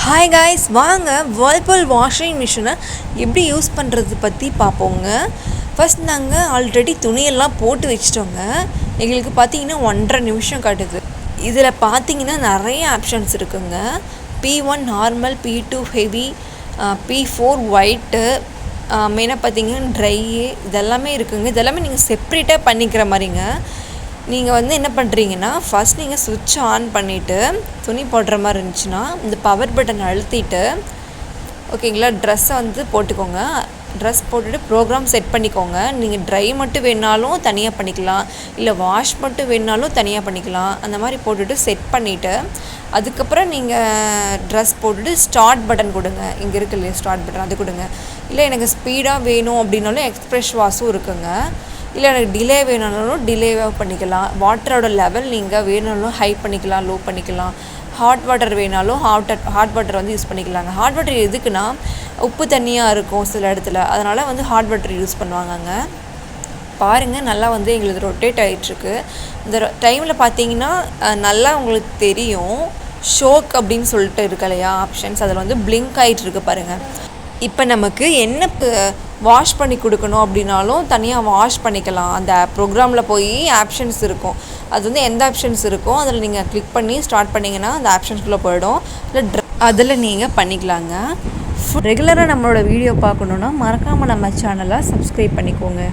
Hi guys, வாங்க Whirlpool washing மிஷினை எப்படி யூஸ் பண்ணுறது பற்றி பார்ப்போங்க. ஃபர்ஸ்ட் நாங்கள் ஆல்ரெடி துணியெல்லாம் போட்டு வச்சிட்டோங்க. எங்களுக்கு பார்த்தீங்கன்னா 1.5 நிமிஷம் காட்டுது. இதில் பார்த்தீங்கன்னா நிறைய ஆப்ஷன்ஸ் இருக்குங்க. P1 normal, P2 heavy, P4 white, மெயினாக பார்த்தீங்கன்னா ட்ரை, இதெல்லாமே இருக்குங்க. இதெல்லாமே நீங்கள் செப்ரேட்டாக பண்ணிக்கிற மாதிரிங்க. நீங்கள் என்ன பண்ணுறீங்கன்னா, ஃபஸ்ட் நீங்கள் சுவிட்ச் ஆன் பண்ணிவிட்டு துணி போடுற மாதிரி இருந்துச்சுன்னா இந்த பவர் பட்டன் அழுத்திட்டு ஓகேங்களா, ட்ரெஸ்ஸை போட்டுக்கோங்க. ட்ரெஸ் போட்டுட்டு ப்ரோக்ராம் செட் பண்ணிக்கோங்க. நீங்கள் ட்ரை மட்டும் வேணாலும் தனியாக பண்ணிக்கலாம், இல்லை வாஷ் மட்டும் வேணாலும் தனியாக பண்ணிக்கலாம். அந்த மாதிரி போட்டுட்டு செட் பண்ணிவிட்டு அதுக்கப்புறம் நீங்கள் ட்ரெஸ் போட்டுட்டு ஸ்டார்ட் பட்டன் கொடுங்க. இங்கே இருக்கு இல்லையா ஸ்டார்ட் பட்டன், அது கொடுங்க. இல்லை எனக்கு ஸ்பீடாக வேணும் அப்படின்னாலும் எக்ஸ்ப்ரெஸ் வாஷும் இருக்குங்க. இல்லை எனக்கு டிலே வேணும்னாலும் டிலேவாக பண்ணிக்கலாம். வாட்டரோட லெவல் நீங்கள் வேணும்னாலும் ஹை பண்ணிக்கலாம், லோ பண்ணிக்கலாம். ஹாட் வாட்டர் வேணாலும் ஹாட் வாட்டர் யூஸ் பண்ணிக்கலாங்க. ஹாட் வாட்டர் எதுக்குன்னா உப்பு தண்ணியாக இருக்கும் சில இடத்துல, அதனால் ஹாட் வாட்டர் யூஸ் பண்ணுவாங்கங்க. பாருங்கள், நல்லா எங்களுக்கு ரொட்டேட் ஆகிட்டுருக்கு. இந்த டைமில் பார்த்தீங்கன்னா நல்லா உங்களுக்கு தெரியும், ஷோக் அப்படின்னு சொல்லிட்டு இருக்கு இல்லையா ஆப்ஷன்ஸ், அதில் பிளிங்க் ஆகிட்டுருக்கு பாருங்கள். இப்போ நமக்கு என்ன வாஷ் பண்ணி கொடுக்கணும் அப்படின்னாலும் தனியாக வாஷ் பண்ணிக்கலாம். அந்த ப்ரோக்ராமில் போய் ஆப்ஷன்ஸ் இருக்கும், அது எந்த ஆப்ஷன்ஸ் இருக்கோ அதில் நீங்கள் கிளிக் பண்ணி ஸ்டார்ட் பண்ணிங்கன்னா அந்த ஆப்ஷன்ஸ்குள்ளே போயிடும். இல்லை அதில் நீங்கள் பண்ணிக்கலாங்க. ரெகுலராக நம்மளோட வீடியோ பார்க்கணுன்னா மறக்காமல் நம்ம சேனலை சப்ஸ்கிரைப் பண்ணிக்கோங்க.